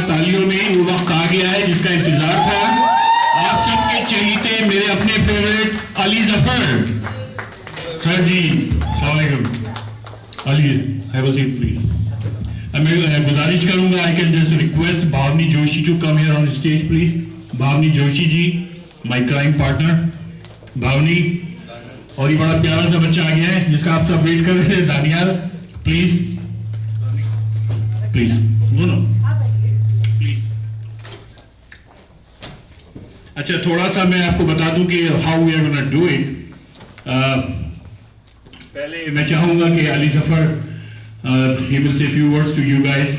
तालियों में वो वक्त आ गया है जिसका इंतजार था। आप सबके चहीते मेरे अपने फेवरेट AliZafar सर जी, अस्सलाम वालेकुम। Ali, have a seat please. मैं गुजारिश करूंगा, I can just request Bhavani Joshi to come here on stage please. Bhavani Joshi ji, my crime partner Bhavani. और ये बड़ा प्यारा सा बच्चा आ गया है जिसका आप सब वेट कर रहे हैं, Daniyal please please. No please. अच्छा, थोड़ा सा मैं आपको बता दूं कि how we are gonna do it. पहले मैं चाहूंगा कि AliZafar he will say few words to you guys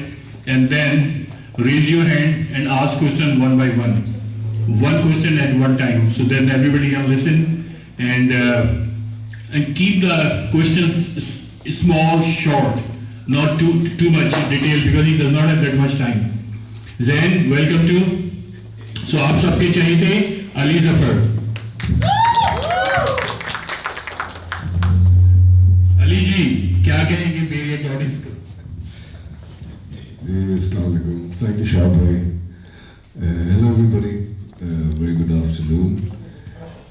and then raise your hand and ask question one by one, one question at one time, so then everybody can listen and keep the questions small, short, not too much detail because he does not have that much time. Zain, welcome to, so आप सबके चाहिए AliZafar। Ali जी, क्या कहेंगे मेरे audience को? Assalamu alaikum. Thank you, Shahbhai. Hello, everybody. Very good afternoon.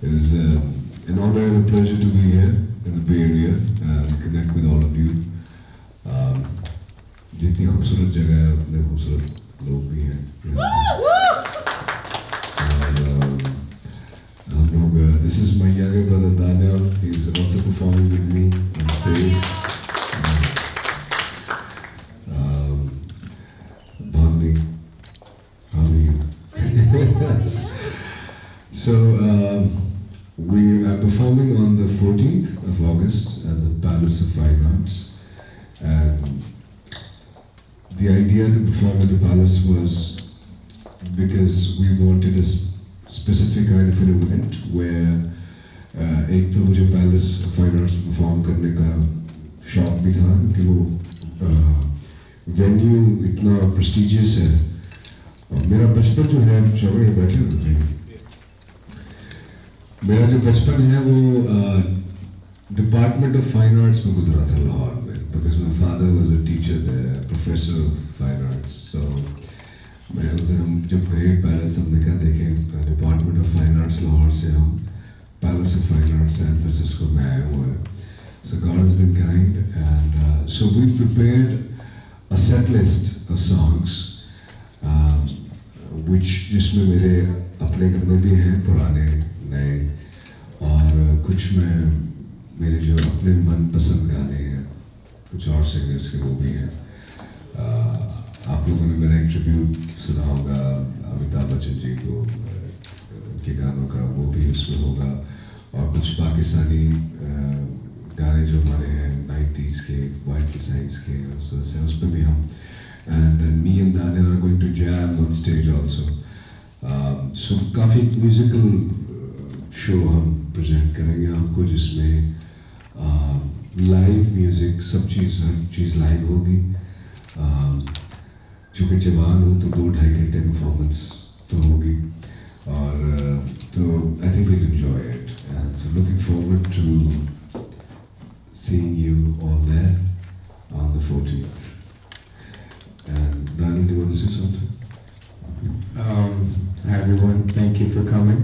It is an honor and a pleasure to be here in the Bay Area and connect with all of you. जितनी खूबसूरत जगह है, उतने खूबसूरत लोग भी हैं। हम लोग, this is my younger brother Danyal. He's also performing with me on stage. So we are performing on the 14th of August at the Palace of Fine Arts, and the idea to perform at the Palace was because we wanted a specific kind of an event where एक तो मुझे Palace of Fine Arts perform करने का शौक भी था कि वो venue इतना prestigious है। और मेरा बचपन जो है, चौबे बैठे होते हैं, मेरा जो बचपन है वो डिपार्टमेंट ऑफ फाइन आर्ट्स में गुजरा था लाहौर में, because my father was a teacher there, professor of fine arts. So मैं उसे, हम जब गए पैलेस, हमने क्या देखे, department of fine arts Lahore से हम palace of fine arts San Francisco में आए हुए हैं। So God has been kind and so we prepared a set list of songs जिसमें मेरे अपने गाने भी हैं, पुराने नए, और कुछ में मेरे जो अपने मनपसंद गाने हैं, कुछ और सिंगर्स के वो भी हैं। आप लोगों ने मेरा एक ट्रिब्यूट सुना होगा अमिताभ बच्चन जी को, उनके गानों का, वो भी उसमें होगा। और कुछ पाकिस्तानी गाने जो हमारे हैं 90s के, वाइल्ड साइंस के, उस पर भी हम, and then me and Daniel are going to jam on stage also. So काफ़ी म्यूजिकल शो हम प्रेजेंट करेंगे आपको, जिसमें लाइव म्यूजिक, सब चीज़, हर चीज़ लाइव होगी। चूँकि जवान हूँ तो 2-2.5 घंटे परफॉर्मेंस तो होगी, और तो I think we'll enjoy it, and so looking forward to seeing you all there on the 14th. And Daniel, do you want to say something? Hi everyone, thank you for coming.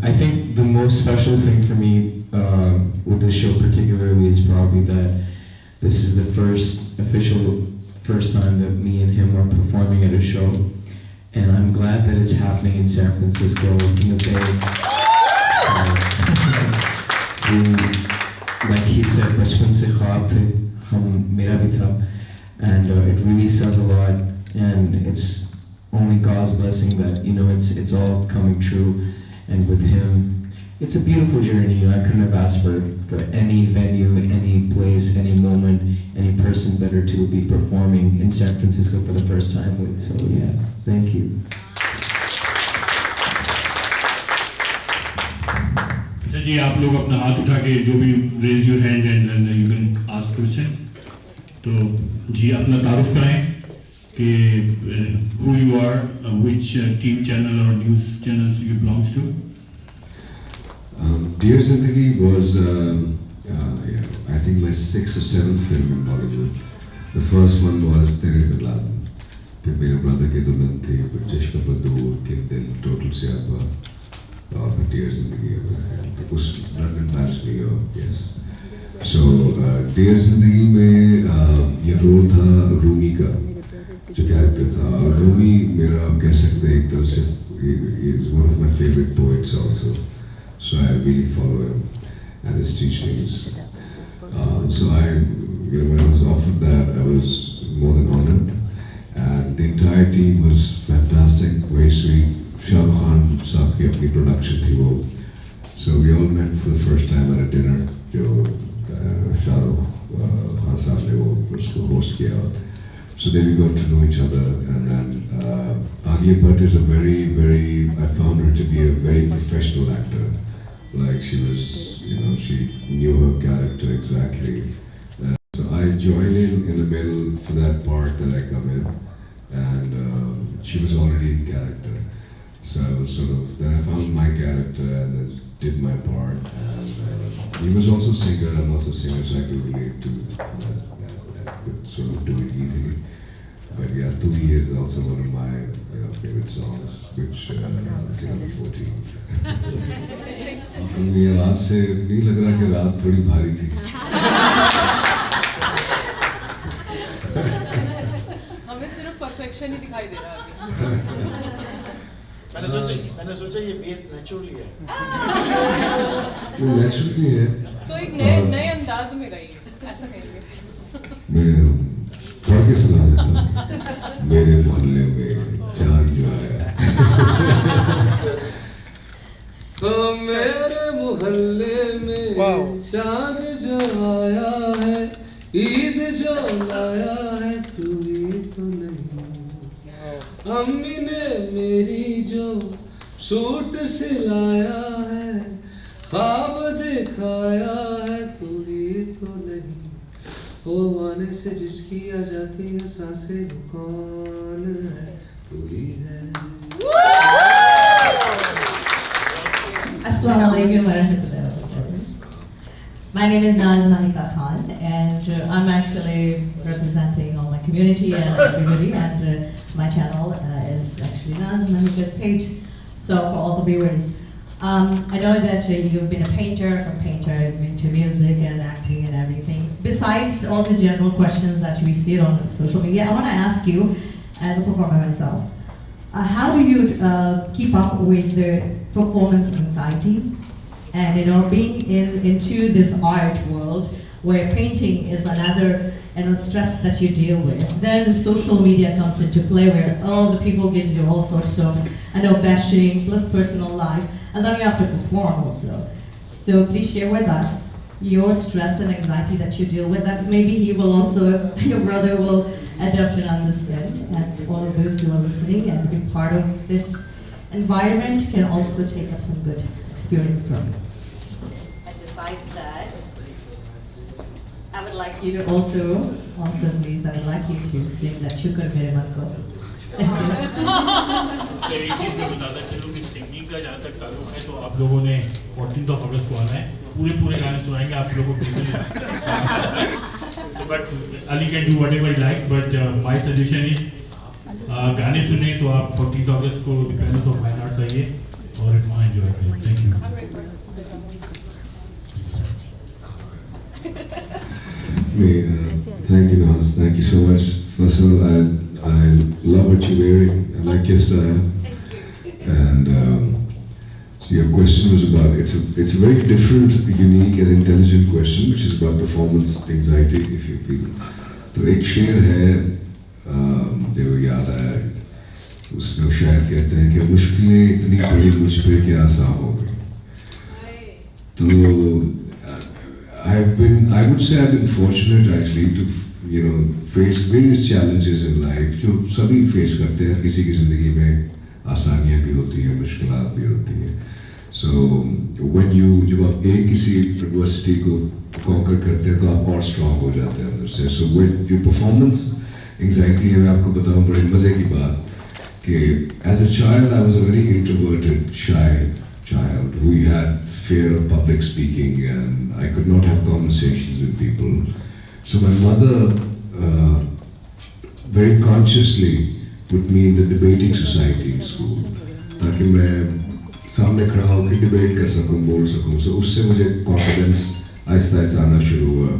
I think the most special thing for me with this show particularly is probably that this is the first time that me and him are performing at a show, and I'm glad that it's happening in San Francisco, in the Bay. Like he said, बचपन से ख्वाब थे, मेरा भी था, and it really says a lot, and it's only God's blessing that, you know, it's all coming true. And with him, it's a beautiful journey. You know, I couldn't have asked for any venue, any place, any moment, any person better to be performing in San Francisco for the first time with. So yeah, thank you. अच्छा जी, आप लोग अपना हाथ उठा के जो भी raise your hand and you can ask question. तो जी अपना तारुफ कराएं कि who you are, which TV channel or news channels you belongs to. Dear Zindagi was, I think, my 6th or 7th film in Bollywood. The first one was Tere Bin Laden. फिर मेरे brother Ki दुल्हन थी, फिर चश्म पर दूर, किन दिल, total स्यापा, और फिर डियर जिंदगी है मेरा ख्याल। तो उस London match New York, yes. So dear Zindagi में ये रोल था रूमी का, जो कैरेक्टर था। और रूमी मेरा, आप कह सकते हैं एक तरह से, is one of my favorite poets also. So I really follow him and his teachings. So when I was offered that, I was more than honored. And the entire team was fantastic, very sweet. Shah Rukh Khan साहब की अपनी production थी वो. So we all met for the first time at a dinner. जो Shah Rukh Khan साहब ने वो उसको host किया. So then we got to know each other, and then Alia Bhatt is a very, I found her to be a very professional actor. Like she was, she knew her character exactly. So I joined in the middle for that part that I come in, and she was already in character. So I was then I found my character and then did my part, and he was also a singer, I'm also a singer, so I could relate to that. I could sort of do it easily. But yeah, Tuli is also one of my favorite songs, which I'll sing on the 14th. मेरी आवाज से नहीं लग रहा कि रात थोड़ी भारी थी। हमें सिर्फ परफेक्शन ही दिखाई दे रहा है अभी। मैंने सोचा ये बेस नेचुरली है। वो नेचुरली है। तो एक नए अंदाज में गई ऐसा कहेंगे। मैं पढ़ के सुना देता हूँ। मेरे मोहल्ले में चांद जो आया। तो मेरे मोहल्ले में चांद जो आया है, ईद जो लाया है, तू ही तो नहीं। अम्मी ने मेरी जो सूट सिलाया है, ख्वाब दिखाया है, तू ही तो नहीं। वो आने से जिसकी आ जाती है सांसें, वो कौन है? तू ही है। Assalamu alaikum wa rahmatullahi wa barakatuh. My name is DanyalZafar Khan, and I'm actually representing all my community and everybody, and my channel is actually DanyalZafar's page. So for all the viewers, I know that you've been a painter, from painter into music and acting and everything. Besides all the general questions that we see on social media, I want to ask you, as a performer myself, how do you keep up with the performance anxiety? And being into this art world, where painting is another stress that you deal with. Then social media comes into play, where all the people gives you all sorts of bashing plus personal life, and then you have to perform also. So please share with us your stress and anxiety that you deal with. That maybe he will also, your brother will adapt and understand, and all of those who are listening and be part of this environment can also take up some good experience from it. And besides that, I would like you to also please, I would like you to sing that Shukr Mere Man Ko. तो एक चीज़ मैं बताता चलूँ कि singing का जहाँ तक ताल्लुक है, तो आप लोगों ने 14th of August को आना है, पूरे गाने सुनाएंगे आप लोगों को बिल्कुल। But Ali can do whatever he likes, but my suggestion is गाने सुने तो आप 14th August को the Palace of Fine Arts आइए और वहाँ enjoy करिए। Thank you. Thank you, Naz. Thank you so much. First of all, I love what you're wearing. I like your style. And so your question was about, it's a very different, unique and intelligent question, which is about performance anxiety, if you feel. तो एक शेर है, जो याद आया, उसमें शायर कहते हैं कि मुश्किलें इतनी बड़ी मुझ पे कि आसान हो गई। तो I would say I've been fortunate actually to face various challenges in life जो सभी face करते हैं, किसी की ज़िंदगी में आसानियाँ भी होती हैं, मुश्किलात भी होती हैं. So when जब आप किसी adversity को conquer करते हैं तो आप और strong हो जाते हैं अंदर से. So when your performance anxiety है, मैं आपको बताऊँ बड़े मज़े की बात कि as a child I was a very introverted, shy child who had fear of public speaking and I could not have conversations with people. So my mother very consciously put me in the debating society in school, ताकि मैं सामने खड़ा होकर debate कर सकूं, बोल सकूं. So उससे मुझे confidence आहिस्ता आहिस्ता आना शुरू हुआ.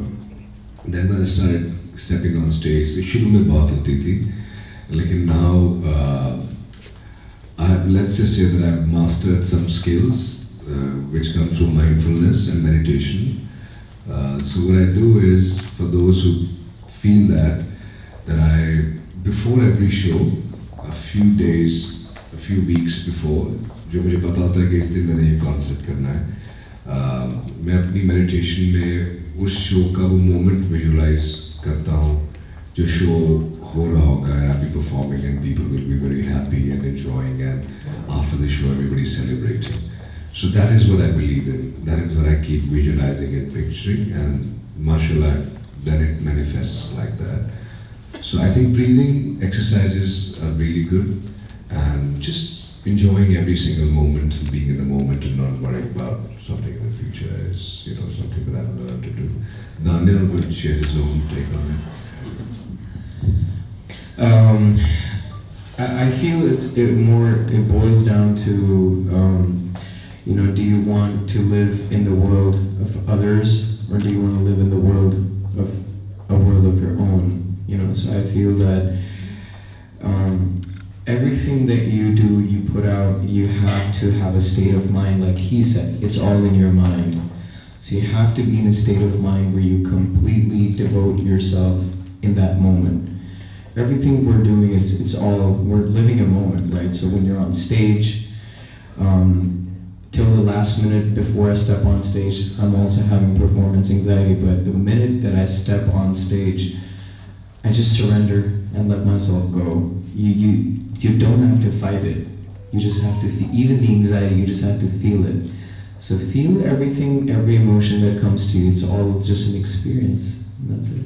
Then when I started stepping on stage, शुरू में बहुत होती थी, लेकिन now let's just say that I've mastered some skills which come through mindfulness and meditation. So what I do is, for those who feel that I, before every show, a few days, a few weeks before, जो मुझे पता होता है कि इस दिन मैंने ये कॉन्सर्ट करना है, मैं अपनी मेडिटेशन में उस शो का वो मोमेंट विजुलाइज करता हूँ जो शो हो रहा होगा, and I'll be performing and people will be very happy and enjoying, and after the show everybody is celebrating. So that is what I believe in. That is what I keep visualizing and picturing, and mashallah, then it manifests like that. So I think breathing exercises are really good, and just enjoying every single moment and being in the moment and not worrying about something in the future is, something that I've learned to do. Danyal would share his own take on it. I feel it boils down to, do you want to live in the world of others, or do you want to live in the world of a world of your own? So I feel that everything that you do, you put out, you have to have a state of mind, like he said, it's all in your mind. So you have to be in a state of mind where you completely devote yourself in that moment. Everything we're doing, we're living a moment, right? So when you're on stage, till the last minute before I step on stage, I'm also having performance anxiety, but the minute that I step on stage, I just surrender and let myself go. You don't have to fight it. You just have to, even the anxiety, you just have to feel it. So feel everything, every emotion that comes to you. It's all just an experience. That's it.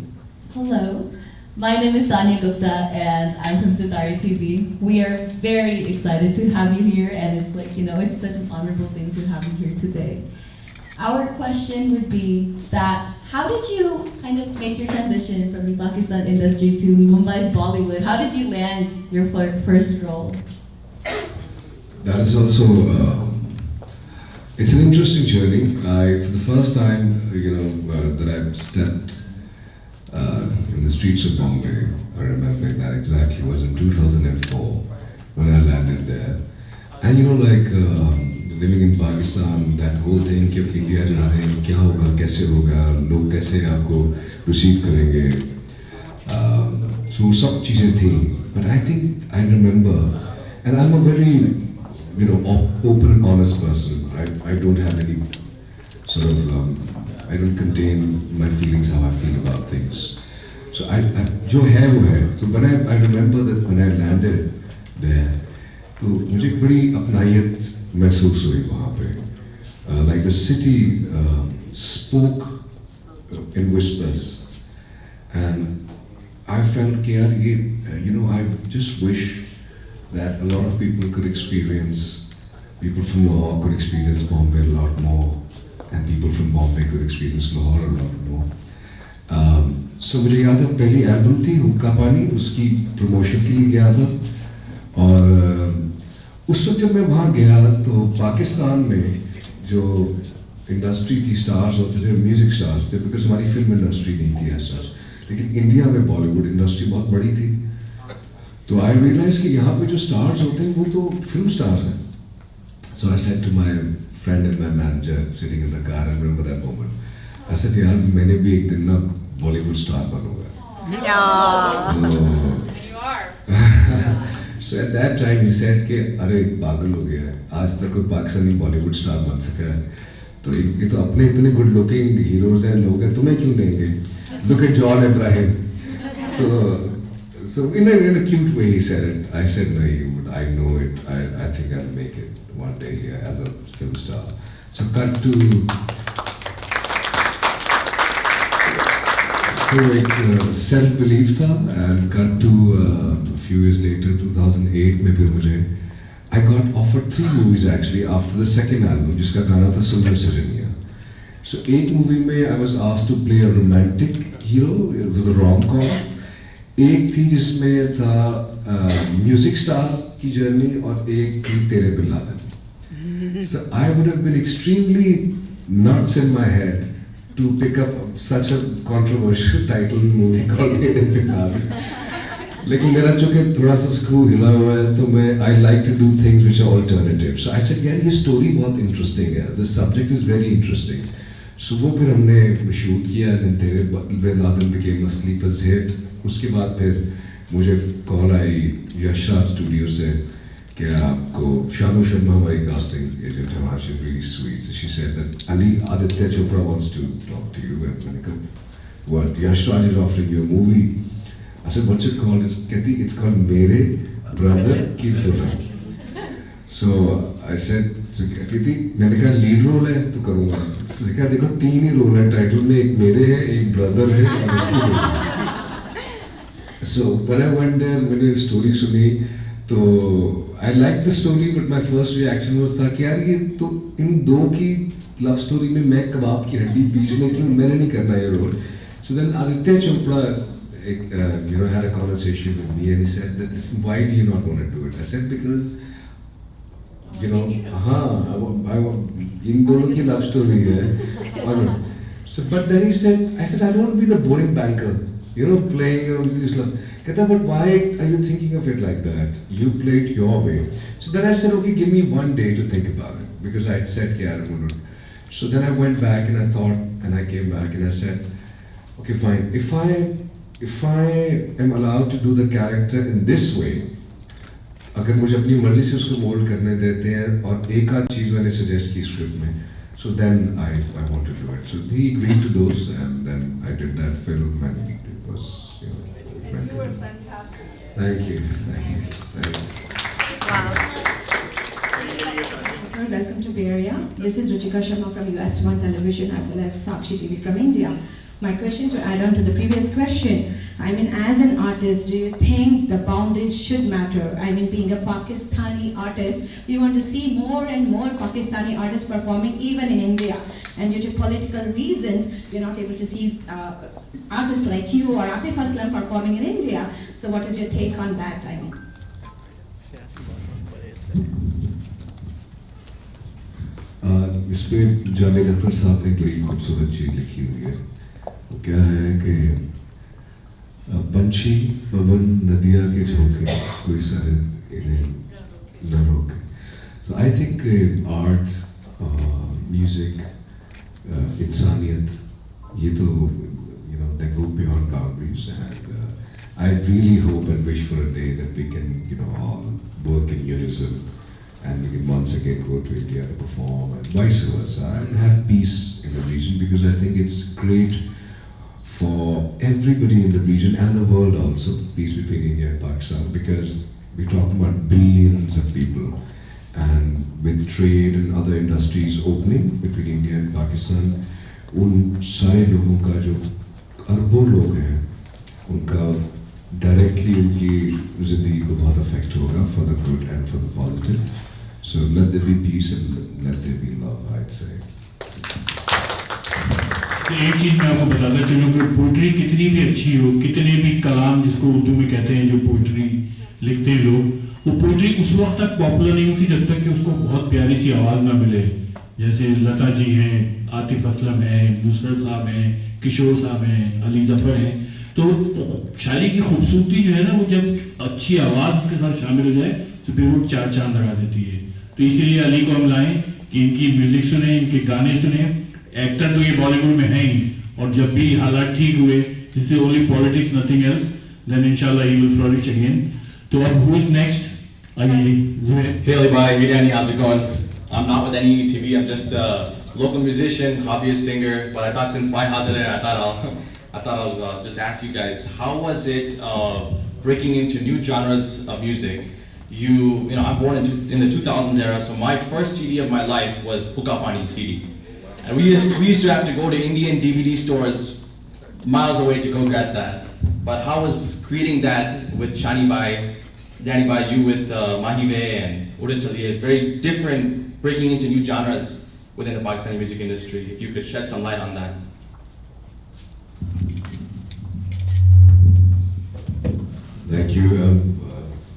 Hello. My name is Tanya Gupta and I'm from Sitari TV. We are very excited to have you here, and it's it's such an honorable thing to have you here today. Our question would be that how did you kind of make your transition from the Pakistan industry to Mumbai's Bollywood? How did you land your first role? That is also, it's an interesting journey. For the first time, that I've stepped in the streets of Bombay, I remember that exactly, was in 2004 when I landed there. And living in Pakistan, that whole thing कि India जा रहे हैं, क्या होगा, कैसे होगा, लोग कैसे आपको receive करेंगे, so सब चीजें थी. But I think I remember, and I'm a very open and honest person. I don't have any sort of I don't contain my feelings, how I feel about things. So जो है वो है. So when I remember that when I landed there, तो मुझे बड़ी अपनायत महसूस हुई वहाँ पे. Like the city spoke in whispers, and I felt कि यार ये I just wish that a lot of people could experience, people from Lahore could experience Bombay a lot more, and people from Bombay could experience Lahore a lot more. So मुझे याद है पहली album थी हुक्का पानी, उसकी promotion के लिए गया था, और उस वक्त जब मैं वहाँ गया तो पाकिस्तान में जो इंडस्ट्री थी, स्टार्स होते थे, म्यूजिक स्टार्स थे, बिकॉज हमारी फिल्म इंडस्ट्री नहीं थी ऐसा, लेकिन इंडिया में बॉलीवुड इंडस्ट्री बहुत बड़ी थी. तो आई रियलाइज कि यहाँ पे जो स्टार्स होते हैं वो तो फिल्म स्टार्स हैं. So I said to my friend and my manager sitting in the car, I remember that moment, I said यार मैंने भी एक दिन ना बॉलीवुड स्टार बनूंगा. So at that time he said कि अरे पागल हो गया है, आज तक कोई पाकिस्तानी बॉलीवुड स्टार बन सका है, तो ये तो अपने इतने गुड लुकिंग हीरोज हैं, लोग हैं, तुम्हें क्यों लेंगे? Look at John Ibrahim. So in a cute way he said it. I said no, I know it. I think I'll make it one day here as a film star. So cut to. So एक self belief था, and cut to a few years later, 2008 में फिर मुझे I got offered 3 movies actually after the second album, जिसका गाना था सुंदर सजनिया. So 8 movie में I was asked to play a romantic hero. It was a rom-com. एक थी जिसमें था म्यूजिक स्टार की जर्नी और एक थी Tere Bin Laden. So I would have been extremely nuts in my head to pick up such a controversial title movie called तेरे Bin Laden. लेकिन मेरा चूंकि थोड़ा सा स्क्रू हिला हुआ है तो मैं I like to do things which are alternative. So I said यार ये स्टोरी बहुत इंटरेस्टिंग है. The subject is very interesting. So वो फिर हमने शूट किया. Then Tere Bin Laden became a sleeper's hit. उसके बाद फिर मुझे कॉल आई यशराज स्टूडियो से कि आपको शानू शर्मा हमारी कास्टिंग एजेंट है वहाँ. She really sweet. She said that Aditya Chopra wants to talk to you. मैंने कहा what Yash Raj is offering you a movie. I said what's it called. कहती it's called Mere brother Ki Dulhan. So I said कहती थी मैंने कहा लीड रोल है तो करूँगा. कहा देखो 3 ही रोल है टाइटल में. एक मेरे है एक ब्रदर है और उसकी दुल्हन. So when I went there, मैंने स्टोरी सुनी तो I liked the story, but my first reaction was था कि यार ये तो इन दो की लव स्टोरी में मैं कबाब की हड्डी बीच में क्यों मैंने नहीं करना ये role. So then Aditya Chopra had a conversation with me and he said that listen, why do you not want to do it? I said because इन दोनों की लव स्टोरी है. So but then he said I said I don't want to be the boring banker. Playing your own Islam. Kehta, but why are you thinking of it like that? You play it your way. So then I said, okay, give me 1 day to think about it. Because I had said, yeah, I don't know. So then I went back and I thought, and I came back and I said, okay, fine. If I am allowed to do the character in this way, अगर मुझे अपनी मर्जी से उसको mould करने देते हैं और एक आध चीज़ मैंने सजेस्ट की स्क्रिप्ट में, so then I want to do it. So he agreed to those and then I did that film and it was, You were fantastic. Thank you. Welcome to Bay Area. This is Ruchika Sharma from US1 Television as well as Sakshi TV from India. My question to add on to the previous question, I mean, as an artist, do you think the boundaries should matter? I mean, being a Pakistani artist, we want to see more and more Pakistani artists performing even in India. And due to political reasons, we're not able to see artists like you or Atif Aslam performing in India. So what is your take on that, I mean? इस पे जावेद अख्तर साहब ने बड़ी खूबसूरत चीज़ लिखी हुई है. वो क्या है कि पंछी पवन नदिया के झोंके कोई सर इन्हें न रोके. So I think art, music, इंसानियत ये तो they go beyond boundaries and I really hope and wish for a day that we can all work in unison and we can once again go to India to perform and vice versa and have peace in the region because I think it's great for everybody in the region and the world also, peace between India and Pakistan because we're talking about billions of people and with trade and other industries opening between India and Pakistan, उन सारे लोगों का जो अरबों लोग हैं उनका directly उनकी ज़िंदगी को बहुत अफेक्ट होगा for the good and for the positive. So let there be peace and let there be love, I'd say. एक चीज़ मैं आपको बताता चलूँ कि पोइट्री कितनी भी अच्छी हो, कितने भी कलाम जिसको उर्दू में कहते हैं जो पोइट्री लिखते हैं लोग, वो पोइट्री उस वक्त तक पॉपुलर नहीं होती जब तक कि उसको बहुत प्यारी सी आवाज़ ना मिले. जैसे लता जी हैं, आतिफ असलम हैं, नुसरत साहब हैं, किशोर साहब हैं, अली ज़फ़र हैं. तो शायरी की खूबसूरती जो है ना वो जब अच्छी आवाज़ उसके साथ शामिल हो जाए तो फिर वो चार चांद लगा देती है. तो इसीलिए अली को हम लाएं कि इनकी म्यूज़िक सुने, इनके गाने सुने. एक्टर तो ये बॉलीवुड में है ही और जब भी हालात ठीक हुए this is only politics nothing else then इंशाल्लाह ही विल फ्लरिश अगेन. तो अब who is next? Hey Ali, hey Danny, how's it going? I'm not with any TV, I'm just a local musician, hobbyist singer, but I thought since my house is there, I thought I'll just ask you guys, how was it breaking into new genres of music? I'm born in the 2000s era, so my first CD of my life was Puka Pani CD. And we used to have to go to Indian DVD stores miles away to go get that. But how was creating that with Shani Bhai, Danny Bhai, you with Mahive and Udit Chaliya, very different, breaking into new genres within the Pakistani music industry? If you could shed some light on that. Thank you.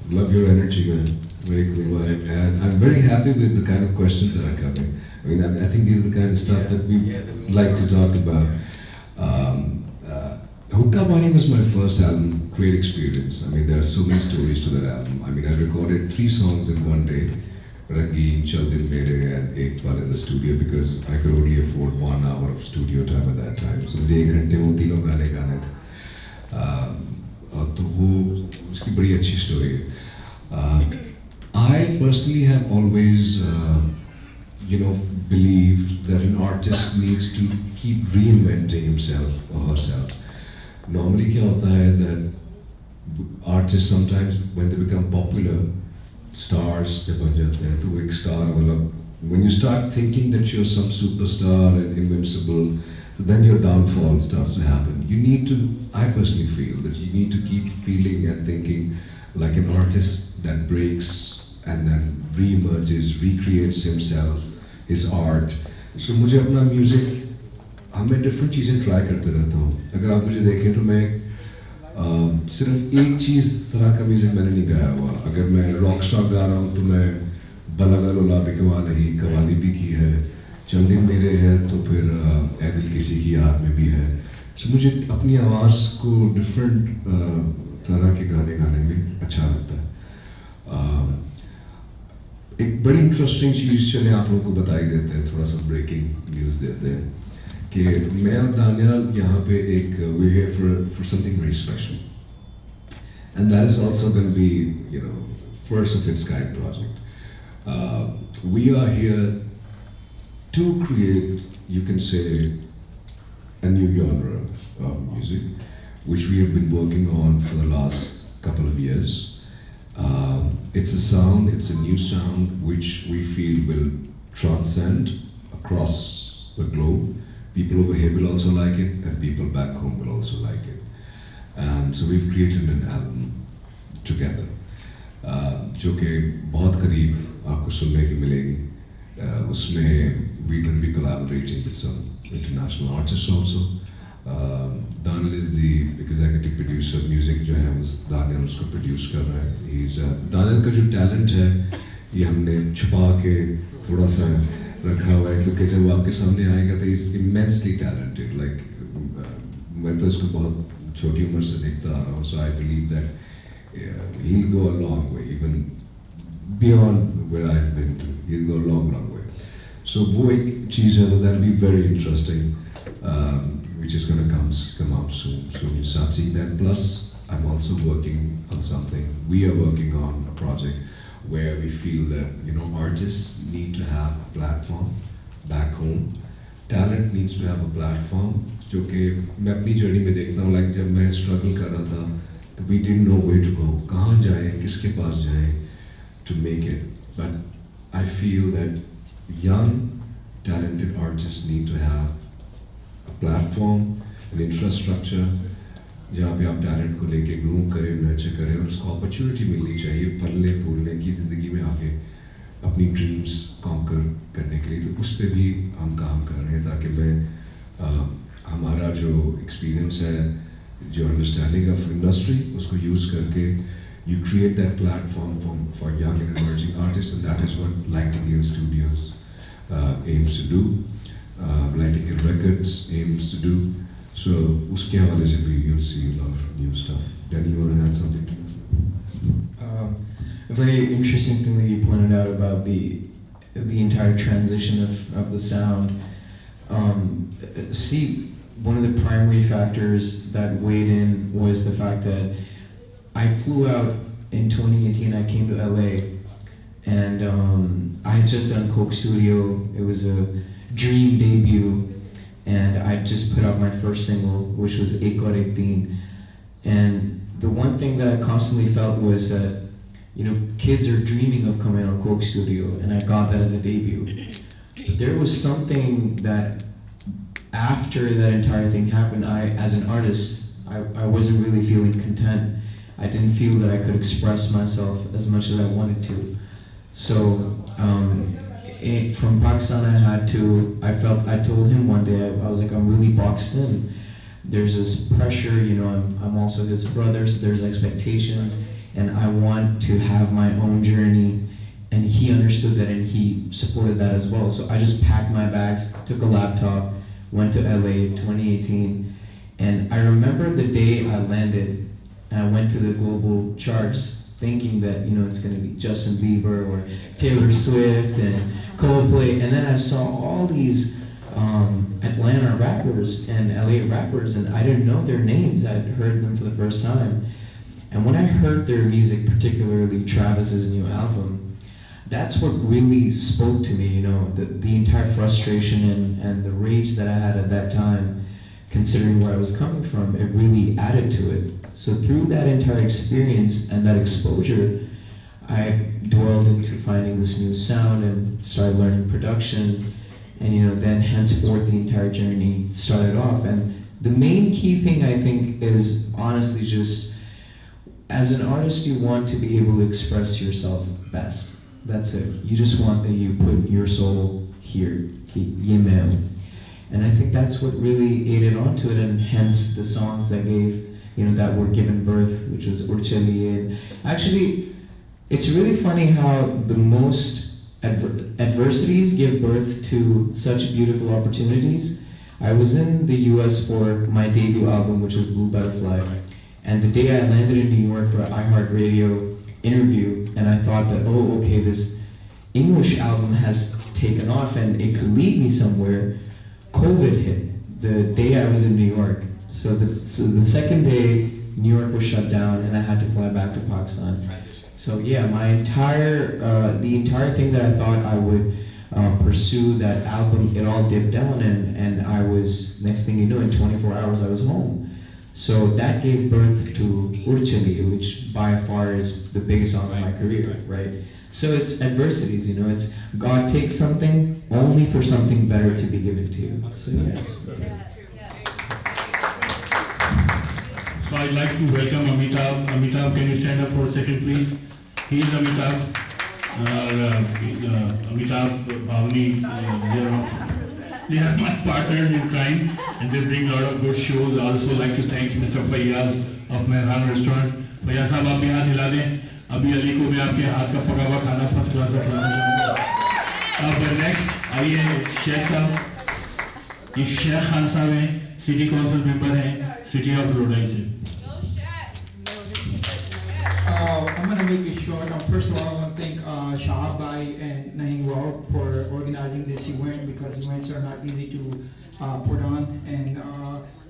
Love your energy, man. Very cool vibe. And I'm very happy with the kind of questions that are coming. I mean, I think these are the kind of stuff that we like to talk about. Hookah Money was my first album, great experience. I mean, there are so many stories to that album. I mean, I recorded 3 songs in one day. Rangeen, Chal Dil Mere and Ek Pal in the studio because I could only afford 1 hour of studio time at that time. So मुझे 1 घंटे में 3 गाने गाने थे. तो वो उसकी बड़ी अच्छी स्टोरी है. I personally have always, believed that an artist needs to keep reinventing himself or herself. Normally क्या होता है that artists sometimes when they become popular, stars जब बन जाते हैं तो वो एक star वाला, when you start thinking that you're some superstar and invincible, so then your downfall starts to happen. You need to, I personally feel that you need to keep feeling and thinking like an artist that breaks and then re-emerges, recreates himself, his art. So मुझे अपना music, मैं different चीज़ें try करते रहता हूँ. अगर आप मुझे देखें तो मैं सिर्फ एक चीज़ तरह का म्यूज़िक मैंने नहीं गाया हुआ. अगर मैं रॉक स्टार गा रहा हूँ तो मैं बलगा लोला बिकवा नहीं, कवाली भी की है, चंद दिन मेरे है तो फिर ऐ दिल किसी की याद में भी है. So मुझे अपनी आवाज़ को different तरह के गाने गाने में अच्छा लगता है. एक बड़ी इंटरेस्टिंग चीज़ चले आप लोगों को बताई देते हैं, थोड़ा सा ब्रेकिंग न्यूज़ देते हैं कि मैं और दानियाल यहाँ पे एक we're here for something very special, and that is also going to be first of its kind project. We are here to create, you can say, a new genre of music, which we have been working on for the last couple of years. It's a sound, it's a new sound which we feel will transcend across the globe. People over here will also like it, and people back home will also like it. And so we've created an album together, जो कि बहुत करीब आपको सुनने की मिलेगी. उसमें we're going to be collaborating with some international artists also. Danyal is the executive producer. Music जो है वो Danyal उसको produce कर रहा है. Danyal का जो talent है ये हमने छुपा के थोड़ा सा रखा हुआ है क्योंकि जब वो आपके सामने आएगा तो he's immensely talented. Like मैं तो इसको बहुत छोटी उम्र से देखता आ रहा हूँ. So I believe that he'll go a long way, even beyond where I've been to. He'll go a long way. So वो एक चीज़ है, that'll be very interesting, which is going to come out soon. So we'll start seeing that. Plus, I'm also working on something. We are working on a project where we feel that artists need to have a platform back home. Talent needs to have a platform. जो कि मैं अपनी journey में देखता हूँ, like जब मैं struggle कर रहा था, तो we didn't know where to go. कहाँ जाएं, किसके पास जाएं to make it. But I feel that young, talented artists need to have a platform, an infrastructure, जहाँ पे आप टैलेंट को लेके ग्रूम करें, नर्चर करें और उसको अपॉर्चुनिटी मिलनी चाहिए फलने फूलने की ज़िंदगी में आगे अपनी ड्रीम्स कॉन्कर करने के लिए. तो उस पर भी हम काम कर रहे हैं ताकि मैं हमारा जो एक्सपीरियंस है, जो अंडरस्टैंडिंग ऑफ इंडस्ट्री, उसको यूज़ करके you create that platform for young and emerging artists, and that is what Nightingale Studios aims to do. Nightingale Records aims to do. So, uske hawale se bhi you'll see a lot of new stuff. Danny, you want to add something to that? A very interesting thing that you pointed out about the entire transition of the sound. One of the primary factors that weighed in was the fact that I flew out in 2018. I came to LA, and I had just done Coke Studio. It was a dream debut, and I just put out my first single, which was Ek Aur Ek Deen. And the one thing that I constantly felt was that, kids are dreaming of coming on Coke Studio, and I got that as a debut. But there was something that after that entire thing happened, as an artist, I wasn't really feeling content. I didn't feel that I could express myself as much as I wanted to. So from Pakistan I told him one day, I was like, I'm really boxed in. there's this pressure, I'm also his brother, so there's expectations, and I want to have my own journey, and he understood that and he supported that as well. So I just packed my bags, took a laptop, went to LA 2018, and I remember the day I landed, and I went to the global charts thinking that, it's gonna be Justin Bieber or Taylor Swift and Coldplay, and then I saw all these Atlanta rappers and LA rappers, and I didn't know their names. I'd heard them for the first time. And when I heard their music, particularly Travis's new album, that's what really spoke to me, the entire frustration and the rage that I had at that time, considering where I was coming from, it really added to it. So through that entire experience and that exposure, I dwelled into finding this new sound and started learning production. And then henceforth the entire journey started off. And the main key thing I think is honestly just, as an artist, you want to be able to express yourself best. That's it. You just want that you put your soul here, and I think that's what really aided onto it, and hence the songs that gave, that were given birth, which was Urchali. Actually, it's really funny how the most adversities give birth to such beautiful opportunities. I was in the US for my debut album, which was Blue Butterfly, and the day I landed in New York for an iHeartRadio interview, and I thought that, oh, okay, this English album has taken off and it could lead me somewhere. COVID hit the day I was in New York. So the second day, New York was shut down and I had to fly back to Pakistan. So yeah, the entire thing that I thought I would pursue, that album, it all dipped down, and I was, next thing you know, in 24 hours I was home. So that gave birth to Urchali, which by far is the biggest song of my career, right? So it's adversities, it's God takes something only for something better to be given to you. So yeah. So I'd like to welcome Amitabh. Amitabh, can you stand up for a second, please? He is Amitabh. Amitabh, Bhavani, they are my partners in crime, and they bring a lot of good shows. I also like to thank Mr. Fayyaz of Mehran Restaurant. Fayyaz साहब आप भी हाथ हिला दें. अभी अली को मैं आपके हाथ का पका हुआ खाना फर्स्ट क्लास से खिलाना चाहूँगा. अब नेक्स्ट आइए शेख साहब. ये शेख खान साहब हैं, सिटी काउंसिल मेंबर हैं, सिटी ऑफ लोडाई से. I'm going to make it short. First of all, I want to thank Shahab Bhai and Nahin Wao for organizing this event, because events are not easy to put on. And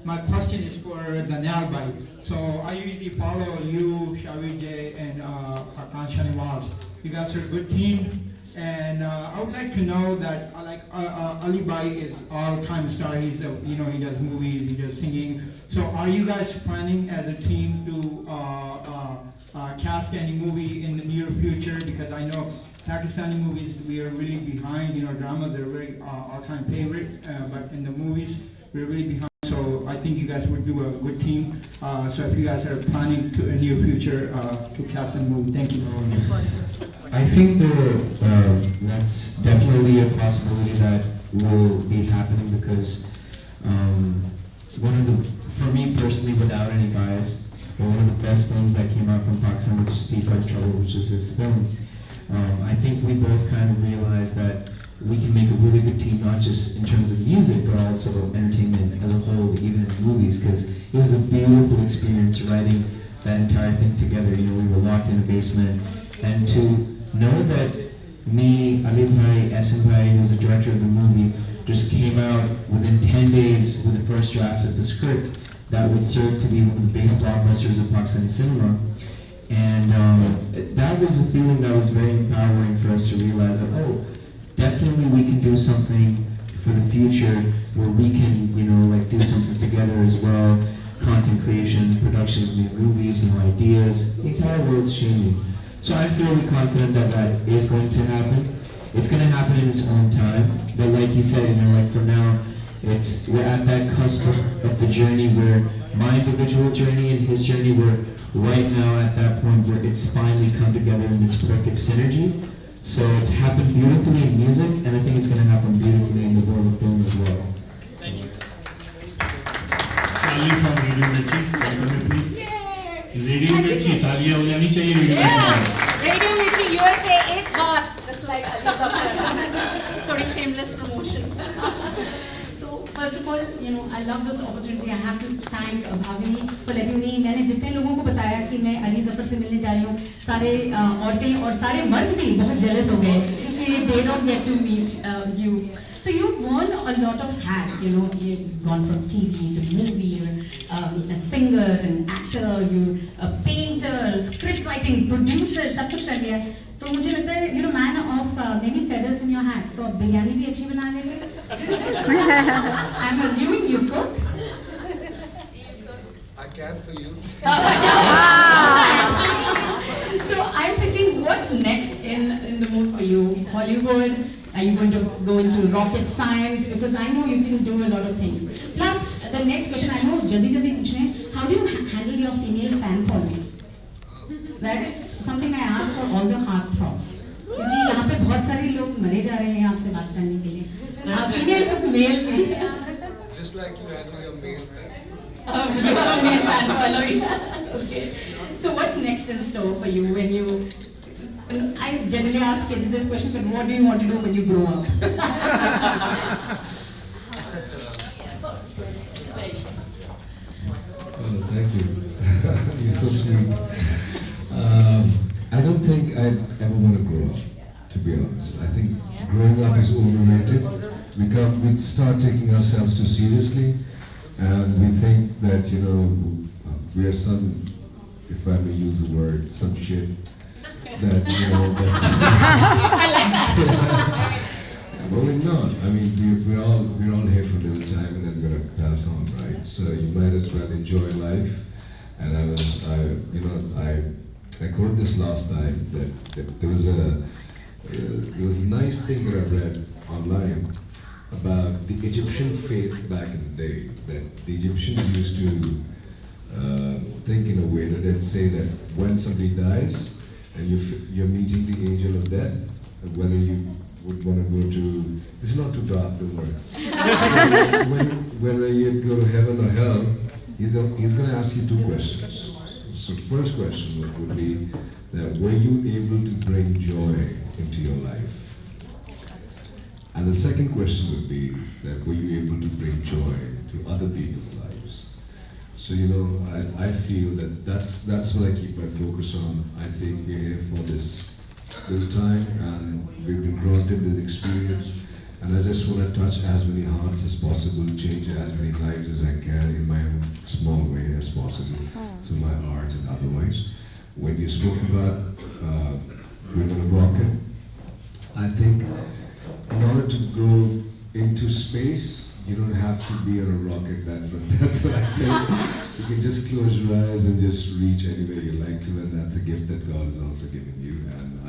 my question is for Danyal Bhai. So I usually follow you, Shavir J, and Hakan Shanawaz. You guys are a good team. And I would like to know that Ali Bhai is all-time star. He's he does movies, he does singing. So are you guys planning as a team to cast any movie in the near future? Because I know Pakistani movies, we are really behind. Dramas are very all-time favorite, but in the movies, we're really behind. So I think you guys would do a good team. So if you guys are planning to in the near future to cast a movie, thank you. I think that's definitely a possibility that will be happening, because for me personally, without any bias, one of the best films that came out from Pakistan, which is Deep Red Trouble, which is his film. I think we both kind of realized that we can make a really good team, not just in terms of music, but also entertainment as a whole, even in movies, because it was a beautiful experience writing that entire thing together. We were locked in a basement, and to know that me, Ali Bhai, Asim Bhai, who was the director of the movie, just came out within 10 days with the first draft of the script that would serve to be one of the biggest blockbusters of Pakistani cinema. And that was a feeling that was very empowering for us to realize that, definitely we can do something for the future where we can, do something together as well. Content creation, production of new movies, new ideas. The entire world's changing. So I'm fairly confident that that is going to happen. It's going to happen in its own time. But like he said, for now, we're at that cusp of the journey where my individual journey and his journey, we're right now at that point where it's finally come together in this perfect synergy. So it's happened beautifully in music, and I think it's going to happen beautifully in the world of film as well. So. Ali from Radio Mirchi. Please. Radio Mirchi, तालियां हो जानी चाहिए Radio Mirchi. Radio Mirchi USA, it's hot, just like AliZafar. Thodi shameless promotion. So first of all, I love this opportunity. I have to thank Bhavini for letting me. मैंने जितने लोगों को बताया कि मैं AliZafar से मिलने जा रही हूँ, सारे औरतें और सारे मर्द भी बहुत jealous हो गए कि they don't get to meet you. So you've worn a lot of hats. You've gone from TV to movie. You're a singer, an actor. You're a painter, script writing, producer. सब कुछ कर लिया. तो मुझे लगता है you're a man of many feathers in your hats. तो आप बिरयानी भी अच्छी बना लेते. I'm assuming you cook. I can for you. So I'm thinking, what's next in the moves for you? Hollywood? Are you going to go into rocket science? Because I know you can do a lot of things. Plus, the next question, I know jaldi पूछने, how do you handle your female fan following? That's something I ask for all the heartthrobs. क्योंकि यहाँ पे बहुत सारे लोग मरे जा रहे हैं आपसे बात करने के लिए. Female to male भी. Just like you handle your male fan. You have a male fan following. Okay. So what's next in store for you when you? I generally ask kids this question, but what do you want to do when you grow up? Oh, thank you. You're so sweet. I don't think I'd ever want to grow up, to be honest. I think growing up is overrated. We start taking ourselves too seriously, and we think that, we are some, if I may use the word, some shit. That, that's... I like that. But we're not. I mean, we're all here for a little time and then we're gonna pass on, right? So you might as well enjoy life. And I quoted this last time that there was a nice thing that I read online about the Egyptian faith back in the day. That the Egyptians used to think in a way that they'd say that when somebody dies, and you're meeting the angel of death, whether you would want to go to, this is not too dark, don't worry. Whether you'd go to heaven or hell, he's going to ask you two questions. So first question would be that were you able to bring joy into your life? And the second question would be that were you able to bring joy to other people's lives? So I feel that's what I keep my focus on. I think we're here for this little time, and we've been granted this experience, and I just want to touch as many hearts as possible, change as many lives as I can in my own small way as possible, through my art and otherwise. When you spoke about going on a rocket, I think in order to go into space, you don't have to be on a rocket that's what I think. You can just close your eyes and just reach anywhere you like to, and that's a gift that God has also given you. And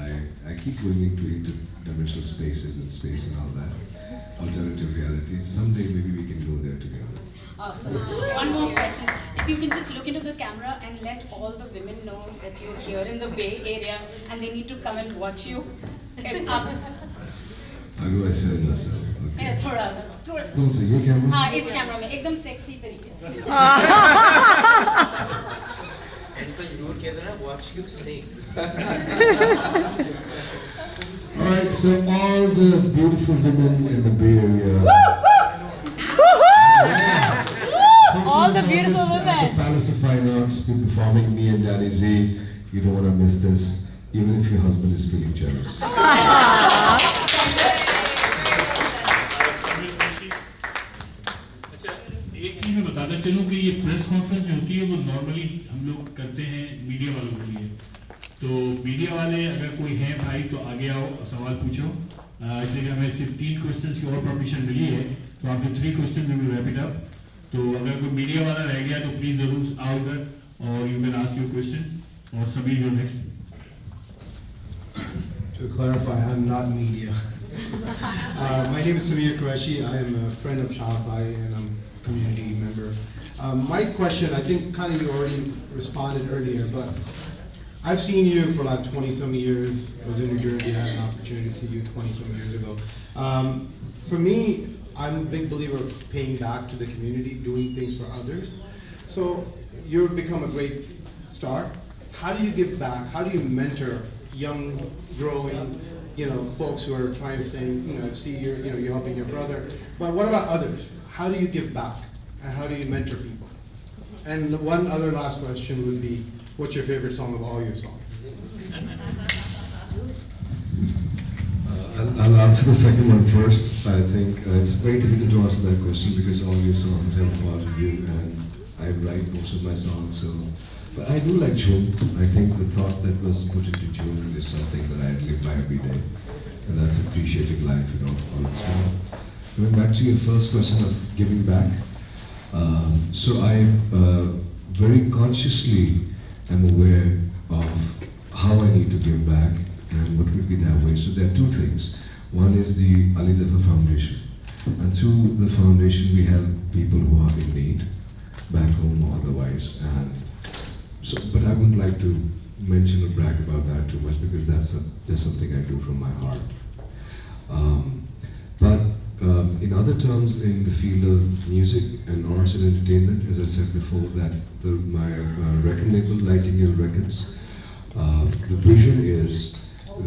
I keep going into interdimensional spaces and space and all that, alternative realities. Someday maybe we can go there together. Awesome. One more question. If you can just look into the camera and let all the women know that you're here in the Bay Area and they need to come and watch you. And up. How do I say myself? Okay. थोड़ा कौन सा ये camera? हाँ इस camera में एकदम sexy तरीके से. And plus good कहते हैं watch you sing. All right, so all the beautiful women in the Bay Area. All the beautiful women. At the Palace of Fine Arts, be performing me and DannyZee. You don't want to miss this, even if your husband is feeling jealous. एक चीज मैं बताता चलूं कि ये press conference जो होती है वो नॉर्मली हम लोग करते हैं मीडिया वालों के लिए. तो मीडिया वाले अगर कोई है भाई तो आगे आओ, सवाल पूछो. इसलिए हमें सिर्फ 3 क्वेश्चंस की और परमिशन मिली है, तो after 3 question we will wrap it up. तो अगर कोई मीडिया वाला रह गया तो प्लीज जरूर आओ इधर और you can ask your question. और सभी जो next. To clarify, I'm not media. My name is Samir Qureshi. I am a friend of Shahbai and I'm a community member. My question, I think kind of you already responded earlier, but I've seen you for the last 20-some years. I was in New Jersey, I had an opportunity to see you 20-some years ago. For me, I'm a big believer of paying back to the community, doing things for others. So you've become a great star. How do you give back? How do you mentor young, growing, folks who are trying to sing? See you're helping your brother. But what about others? How do you give back? And how do you mentor people? And one other last question would be, what's your favorite song of all your songs? I'll answer the second one first. I think it's very difficult to answer that question because all your songs have a part of you, and I write most of my songs. But I do like June. I think the thought that was put into June is something that I live by every day, and that's appreciating life, all its form. Going back to your first question of giving back, so I very consciously am aware of how I need to give back and what would be that way. So there are two things. One is the AliZafar Foundation, and through the foundation we help people who are in need, back home or otherwise. And so, but I wouldn't like to mention or brag about that too much because that's just something I do from my heart. But in other terms, in the field of music and arts and entertainment, as I said before, that my record label, Nightingale Records, the vision is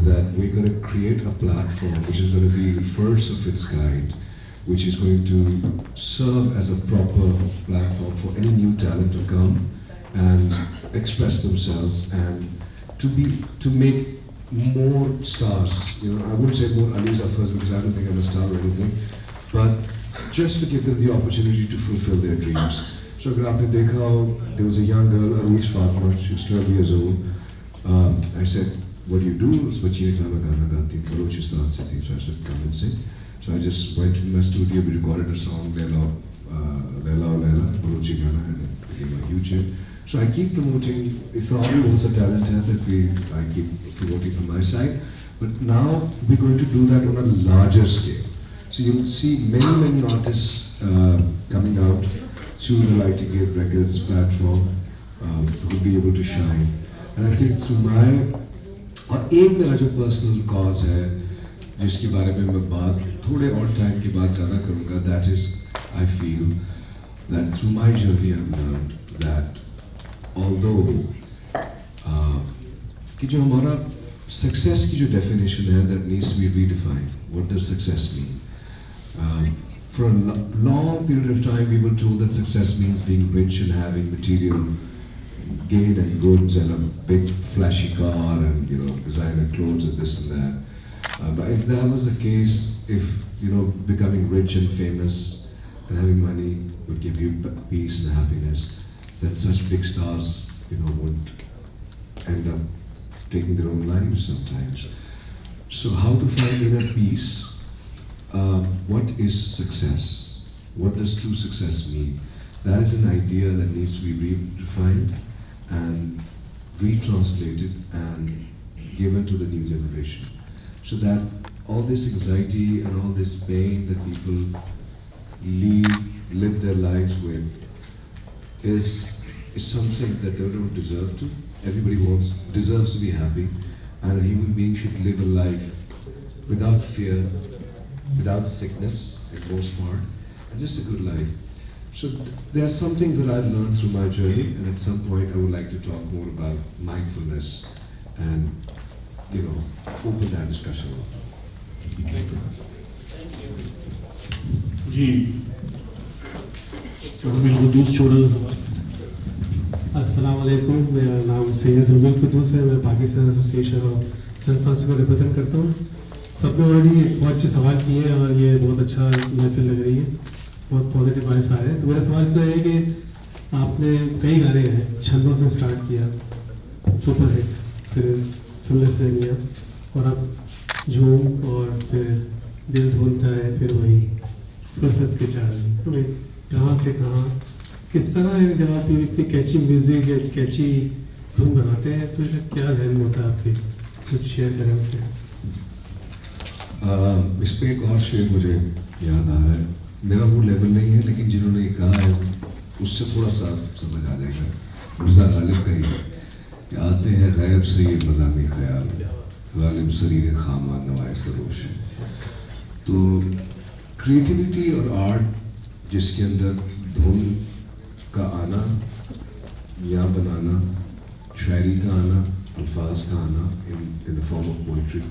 that we're going to create a platform which is going to be the first of its kind, which is going to serve as a proper platform for any new talent to come and express themselves and to make more stars. I wouldn't say more AliZafars because I don't think I'm a star or anything, but just to give them the opportunity to fulfill their dreams. So agar aapne dekha ho, there was a young girl, Arush Fatma, she was 12 years old. I said, what do you do? बच्ची ने कहा मैं गाना गाती हूँ, बलूचिस्तान से थी, so I said come and sing. So I just went in my studio, we recorded a song, Lela Baluchi Gana, and it became a huge hit. So I keep promoting. It's also a talent that I keep promoting from my side. But now we're going to do that on a larger scale. So you'll see many artists coming out through the Nightingale Records platform will be able to shine. And I think through my और एक मेरा जो personal cause है जिसके बारे में मैं बात थोड़े और टाइम के बाद ज़्यादा करूँगा, that is I feel that through my journey I've learned that although कि जो हमारा success की जो definition है that needs to be redefined. What does success mean? For a long period of time we were told that success means being rich and having material gain and goods and a big flashy car and designer clothes and this and that. But if that was the case, if becoming rich and famous and having money would give you peace and happiness, then such big stars would end up taking their own lives sometimes. So how to find inner peace? What is success? What does true success mean? That is an idea that needs to be redefined and retranslated and given to the new generation, so that all this anxiety and all this pain that people live their lives with is something that they don't deserve to. Everybody deserves to be happy, and a human being should live a life without fear, without sickness, in most part, and just a good life. So there are some things that I've learned through my journey, and at some point I would like to talk more about mindfulness and, open that discussion up. Thank you. जी, अस्सलाम वालेकुम, मेरा नाम सैयद रुबील कुद्दूस है, मैं Pakistan association of San Francisco को represent करता हूँ। सबने ऑलरेडी बहुत अच्छे सवाल किए हैं और ये बहुत अच्छा महफिल लग रही है, बहुत पॉजिटिव वाइब्स आ रहे हैं। तो मेरा सवाल तो है कि आपने कई गाने हैं, छंदों से स्टार्ट किया, सुपर हिट, फिर सुनने से लिया, और अब झूम, और फिर दिल ढूंढता है, फिर वही फुर्सत के चांद। तो कहाँ से कहाँ, किस तरह है जब आप इतनी कैची म्यूजिक या कैची धुन बनाते हैं, तो क्या जहन में होता है आपके? कुछ शेयर करें उससे। इस पर एक और शेर मुझे याद आ रहा है, मेरा वो लेवल नहीं है, लेकिन जिन्होंने ये कहा है उससे थोड़ा सा समझ आ जाएगा। मिर्ज़ा गालिब का ही कि आते हैं गैब से ये मज़ामी ख्याल, गालिब शरीर खामा नवाए सरोश। तो क्रिएटिविटी और आर्ट जिसके अंदर धुन का आना, मियाँ बनाना, शायरी का आना, अल्फाज का आना in the form of poetry,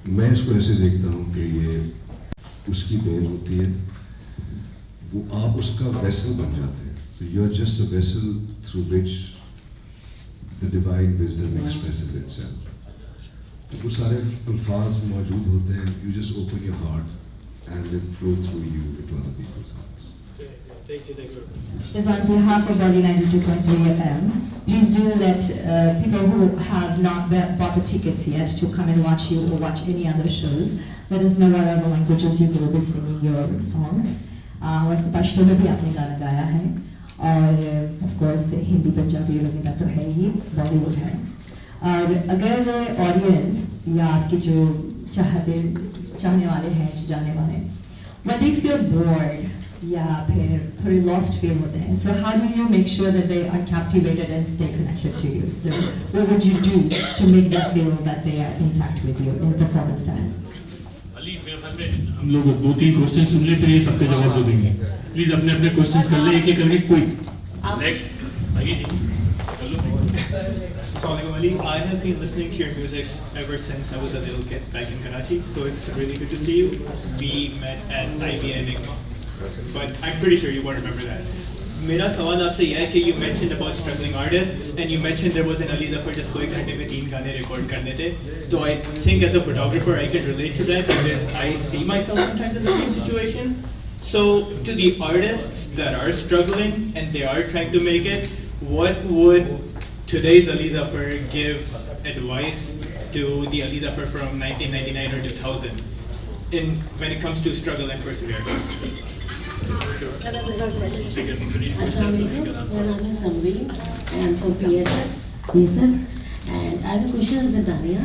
मैं इसको ऐसे देखता हूँ कि ये उसकी देन होती है, वो आप उसका वेसल बन जाते हैं. So you are just a vessel through which the divine wisdom expresses itself. तो वो सारे अल्फाज मौजूद होते हैं. You just open your heart and it flow through you into other people's hearts. Is on behalf of Bali 92.3 FM, please do let people who have not bought the tickets yet to come and watch you or watch any other shows, let us know what other languages you will be singing your songs. वैसे पश्तो में भी आपने गाना गाया है और of course Hindi Punjabi वगैरह तो है ही, बॉलीवुड है. और अगर ऑडियंस या आपके जो चाहने वाले हैं, जो जानने वाले, when they feel bored या फिर थोड़े lost feel होते हैं, so how do you make sure that they are captivated and stay connected to you? So what would you do to make them feel that they are intact with you in performance time? Ali, मेरे ख्याल में हम लोग 2-3 question सुन ले, फिर ये सबके जवाब दे देंगे. प्लीज अपने अपने क्वेश्चंस कर ले, एक-एक करके क्विक. नेक्स्ट आइए जी. Ali, I have been listening to your music ever since I was a little kid back in Karachi, so it's really good to see you. We met at IBN, but I'm pretty sure you won't remember that. मेरा सवाल आपसे यह है कि you mentioned about struggling artists and you mentioned there was an AliZafar जिसको एक घंटे में 3 गाने रिकॉर्ड करने थे. So I think as a photographer I can relate to that because I see myself sometimes in the same situation. So to the artists that are struggling and they are trying to make it, what would today's AliZafar give advice to the AliZafar from 1999 or 2000 when it comes to struggle and perseverance? मेरा नाम है summary and from PSF, and I have a question to Danya.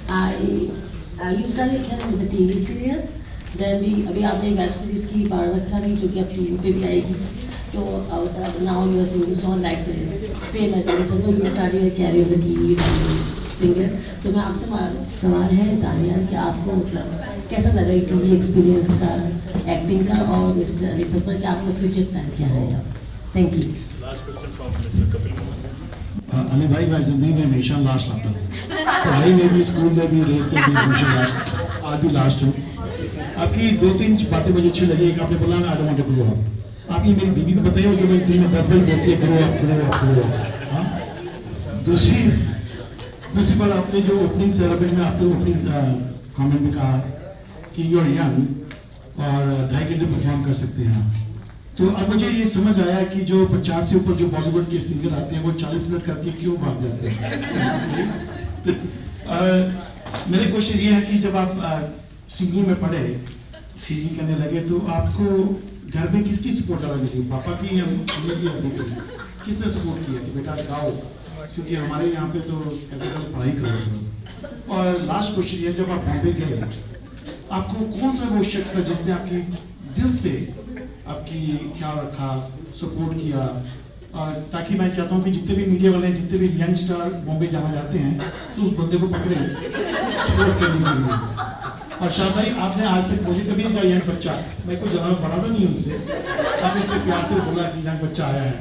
I used to in the TV serial. Then अभी आपने web series की पार्वती नहीं, जो कि अब टीवी पे भी आएगी. तो now you are singing the song like the same as AliZafar. You started your career with the TV singer. तो मैं आपसे सवाल है दानिया कि आपको मतलब कैसा लगा ये टीवी एक्सपीरियंस का, एक्टिंग का, और मिस्टर AliZafar का आपका फ्यूचर प्लान क्या है? Thank you. Last question from mister Kapil Mohan. Ali भाई, मैं जिंदगी में हमेशा लास्ट आता हूँ. पढ़ाई में भी, स्कूल में भी, रेस में भी हमेशा लास्ट. आज भी लास्ट हूँ. आपकी 2-3 बातें मुझे अच्छी लगी. एक आपने बोला I don't want to grow up. आप ये मेरी बीवी को बताइए जो मैं दिन में 10 बार बोलती है grow up grow up grow up. हाँ, दूसरी बात, आपने जो ओपनिंग सेरेमनी में आपने ओपनिंग कमेंट में कहा कि यू आर यंग और 2.5 घंटे परफॉर्म कर सकते हैं. तो अब मुझे ये समझ आया कि जो 50 से ऊपर जो बॉलीवुड के सिंगर आते हैं वो 40 मिनट करके क्यों भाग जाते हैं. तो मेरे क्वेश्चन ये है कि जब आप सिंगिंग में पढ़े, सिंगिंग करने लगे, तो आपको घर में किसकी सपोर्ट ज़्यादा मिली, पापा की या मम्मी की या बेटे की? किसने सपोर्ट किया कि बेटा गाओ, क्योंकि हमारे यहाँ पे तो कहते हैं पढ़ाई करो. और लास्ट क्वेश्चन ये, जब आप बॉम्बे गए, आपको कौन सा वो शख्स था जिसने आपकी दिल से आपकी ख्याल रखा, सपोर्ट किया? ताकि मैं चाहता हूँ कि जितने भी मीडिया वाले, जितने भी यंग स्टार बॉम्बे जाना चाहते हैं, तो उस बंदे को पकड़े सपोर्ट करने के लिए. और शाह भाई, आपने आज तक मुझे कभी कहा यंग बच्चा, मैं कोई ज़्यादा बड़ा तो नहीं उनसे, आपने इतने प्यार से बोला कि यंग बच्चा आया है.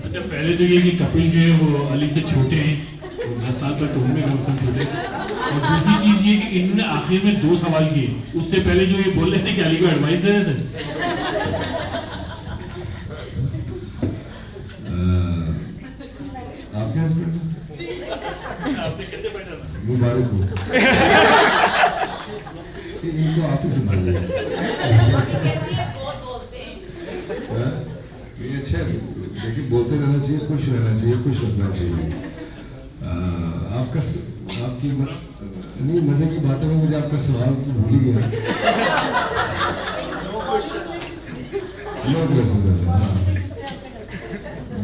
अच्छा, पहले तो ये कि कपिल जो है वो अली से छोटे हैं, 10 साल तक तो उनमें कम छोटे. और दूसरी चीज़ ये कि इन्होंने आखिर में 2 सवाल किए. उससे पहले जो ये बोल रहे थे कि अली को एडवाइस दे रहे थे. आपके हस्बैंड आपने कैसे पहचाना? मुबारक हो. इनको आप ही संभाल लिया. ये अच्छा है, देखिए बोलते रहना चाहिए, खुश रहना चाहिए, खुश रखना चाहिए. आपकी नहीं मजे की बातों में मुझे आपका सवाल भूल ही गया.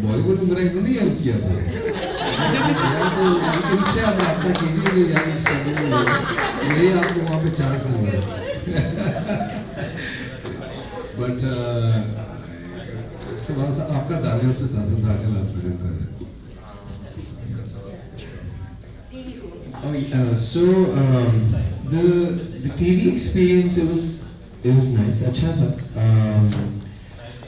बॉलीवुड में मेरा इन्होंने हेल्प किया था. तो इनसे आप आपका कीजिए, यही आपको वहाँ पे चांस नहीं मिला. बट सवाल था आपका दानियल से था. दानियल आप फिल्म कर रहे. The TV experience, it was nice. अच्छा था.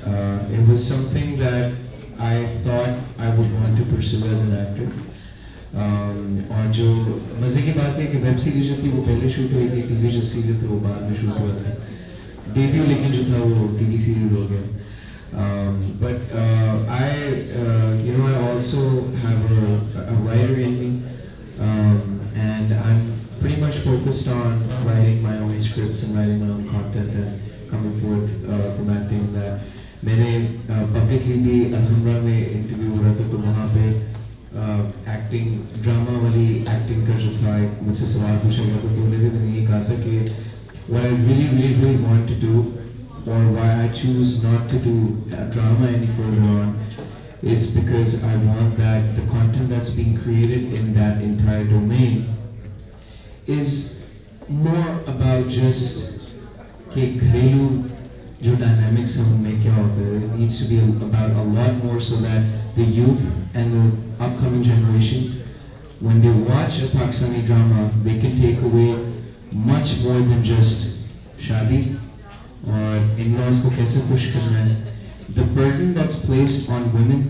It was something that I thought I would want to pursue as an actor. और जो मज़े की बात है कि वेब सीरीज जो थी वो पहले शूट हुई थी, टीवी जो सीरीज थी वो बाद में शूट हुआ था, डेब्यू लेकिन जो था वो टीवी सीरीज हो गया. But I also have a writer in me, and I'm pretty much focused on writing my own scripts and writing my own content and coming forth from acting. That मैंने publicly भी अलहमरा में interview हो रहा था तो वहाँ पे acting drama वाली एक्टिंग का जो था मुझसे सवाल पूछा गया था, तो उन्होंने भी मैंने ये कहा था कि what I really want to do or why I choose not to do drama any further on is because I want that the content that's being created in that entire domain is more about just कि घरेलू जो dynamics है उनमें क्या होता है. It needs to be about a lot more so that the youth and the upcoming generation, when they watch a Pakistani drama, they can take away much more than just shadi or in-laws ko kaise push karna hai. The burden that's placed on women,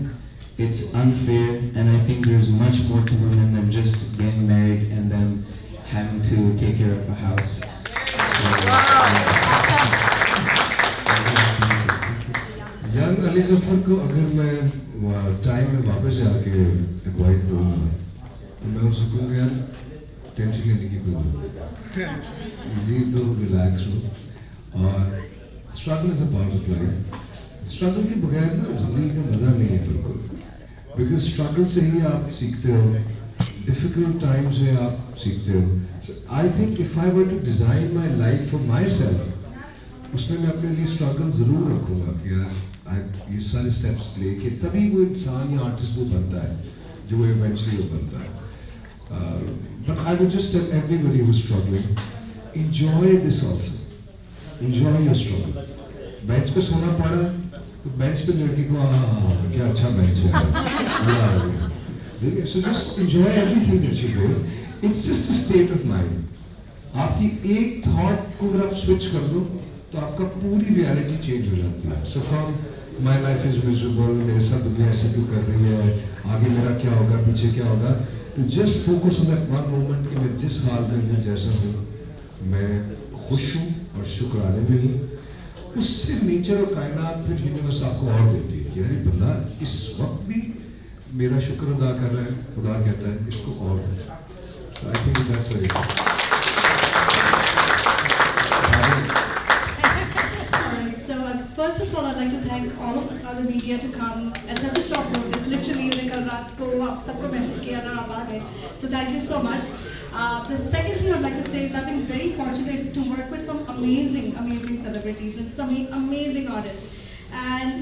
it's unfair, and I think there's much more to women than just getting married and then having to take care of a house. Young AliZafar को अगर मैं time में वापस जाके advice दूँगा तो मैं उसको कहूँगा यार टेंशन लेने की कोई जरूरत नहीं, इजी दो, रिलैक्स रहो, और struggle is a part of life. Struggle के बगैर ना जिंदगी का मज़ा नहीं है बिल्कुल, बिकॉज स्ट्रगल से ही आप सीखते हो, डिफिकल्ट टाइम से आप सीखते हो. I think if I were to design my life for myself, उसमें मैं अपने लिए स्ट्रगल ज़रूर रखूँगा कि यार ये सारे स्टेप्स लेके तभी वो इंसान या आर्टिस्ट वो बनता है जो वो इवेंचुअली वो बनता है. But I would just tell everybody who is struggling, enjoy this also, enjoy your struggle. Bench पे सोना पड़ा तो बेंच पे लड़के को क्या अच्छा बेंच है. So just enjoy everything that you do. It's just a state of mind. आपकी एक थॉट को अगर आप स्विच कर दो तो आपका पूरी रियलिटी चेंज हो जाती है. So from my life is miserable, मेरे साथ दुनिया ऐसे क्यों कर रही है, आगे मेरा क्या होगा, पीछे क्या होगा, तो just focus on that one moment कि मैं जिस हाल में हूँ, जैसा हूँ, मैं खुश हूँ और शुक्राने भी हूँ. उससे नेचर और कायनात फिर यूनिवर्स आपको और देती है कि यार बंदा इस वक्त भी मेरा शुक्र अदा कर रहा है, खुदा कहता है इसको और. So I think that's very First of all, I'd like to thank all of the media to come at such a short notice. Literally, मैंने कल रात को आप सबको मैसेज किया था, आप आ गए. So thank you so much. The second thing I'd like to say is I've been very fortunate to work with some amazing celebrities and some amazing artists. And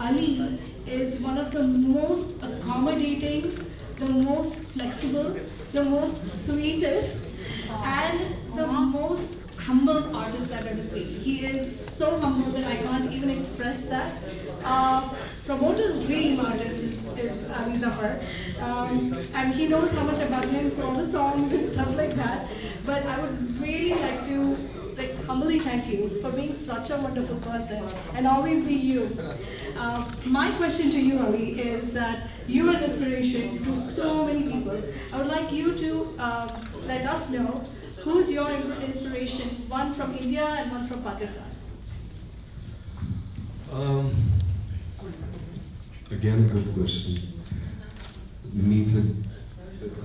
Ali is one of the most accommodating, the most flexible, the most sweetest, and the most humble artist I've ever seen. He is so humble that I can't even express that. Promoter's dream artist is AliZafar, and he knows how much about him for all the songs and stuff like that. But I would really like to humbly thank you for being such a wonderful person and always be you. My question to you, Ali, is that you are an inspiration to so many people. I would like you to let us know who's your inspiration, one from India and one from Pakistan. Again, a good question. Needs an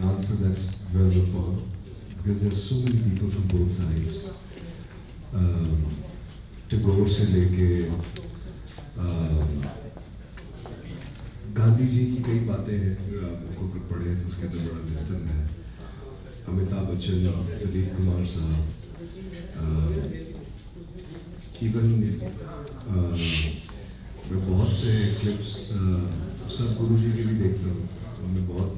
answer that's well recalled because there's so many people from both sides. Tagore से लेके गांधी जी की कई बातें हैं जो आपको अगर पढ़े तो उसके अंदर बड़ा विजडम है. अमिताभ बच्चन, दिलीप कुमार साहब, इवन मैं बहुत से क्लिप्स सब गुरु जी के भी देखता हूँ, हमें बहुत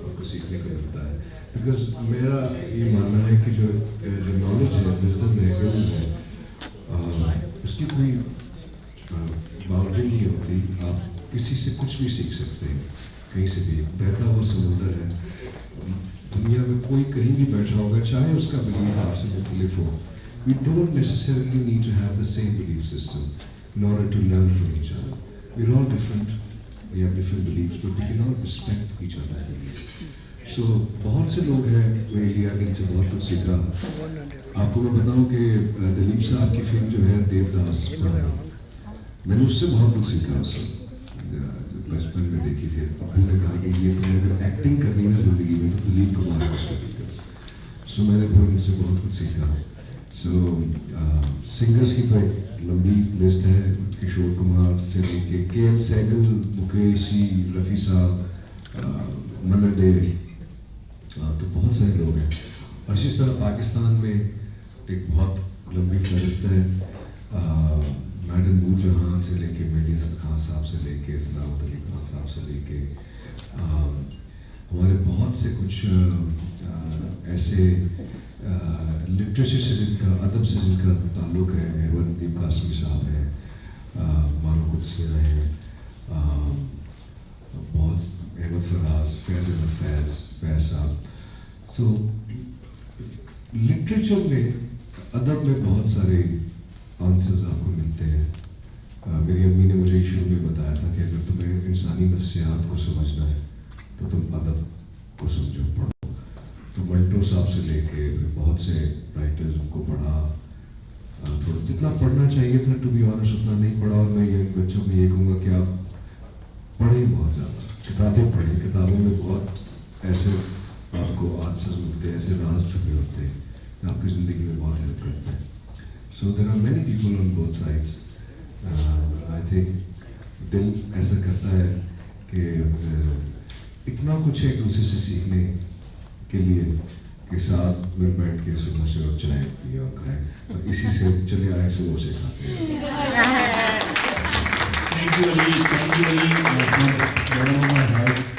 आपको सीखने को मिलता है. बिकॉज मेरा ये मानना है कि जो नॉलेज है, विजडम है, ज्ञान है, उसकी कोई बाउंड्री नहीं होती. आप किसी से कुछ भी सीख सकते हैं, कहीं से भी. बहता हुआ समुंदर है, दुनिया में कोई कहीं भी बैठा होगा, चाहे उसका बिलीफ आपसे मुख्तलिफ हो. We don't necessarily need to have the same belief system. in order to learn from each other. We're all different, we have different beliefs, but we can all respect each other. So बहुत से लोग हैं मेरे लिए इनसे बहुत कुछ सीखा. आपको मैं बताऊं कि दिलीप साहब की फिल्म जो है देवदास, मैंने उससे बहुत कुछ सीखा. उससे बचपन में देखी थी, उन्होंने कहा कि ये तुम्हें अगर एक्टिंग करनी है जिंदगी में तो दिलीप कुमार को स्टडी करो. सो मैंने फिर उनसे बहुत कुछ सीखा. सो सिंगर्स की तो एक लंबी लिस्ट है, किशोर कुमार से लेके के.एल. सहगल, मुकेश जी, रफ़ी साहब, मन्ना डे, तो बहुत सारे लोग हैं. और इसी तरह पाकिस्तान में एक बहुत लंबी फहरिस्त है. मैडम नूरजहां से लेके मेलिस खान साहब से लेके सलावत अली खान साहब से लेके हमारे बहुत से कुछ ऐसे लिटरेचर से जिनका, अदब से जिनका ताल्लुक़ है. नदीम कासमी साहब हैं, मानो कुदसिया हैं, बहुत अहमद फराज, फैज़ साहब. सो लिटरेचर में, अदब में बहुत सारे आंसर्स आपको मिलते हैं. मेरी अम्मी ने मुझे शुरू में बताया था कि अगर तुम्हें इंसानी नफ्सियात को समझना है तो तुम अदब को समझो, पढ़ो. तो मंटो साहब से लेके बहुत से राइटर्स उनको पढ़ा. थोड़ा जितना पढ़ना चाहिए था, टू बी ऑनेस्ट उतना नहीं पढ़ा. और मैं ये बच्चों को ये कहूँगा कि आप पढ़ें, बहुत ज़्यादा किताबें पढ़ें. किताबों में बहुत ऐसे आपको आंसर्स मिलते हैं, ऐसे राज छुपे होते हैं जो आपकी ज़िंदगी में बहुत हेल्प करते हैं. So there are many people on both sides. I think दिल ऐसा करता है कि इतना कुछ एक दूसरे से सीखने के लिए कि साथ मिल बैठ के समोसे और चाय पिए और खाएं, और इसी से चले आए समोसे खाते हैं. Thank you, Ali.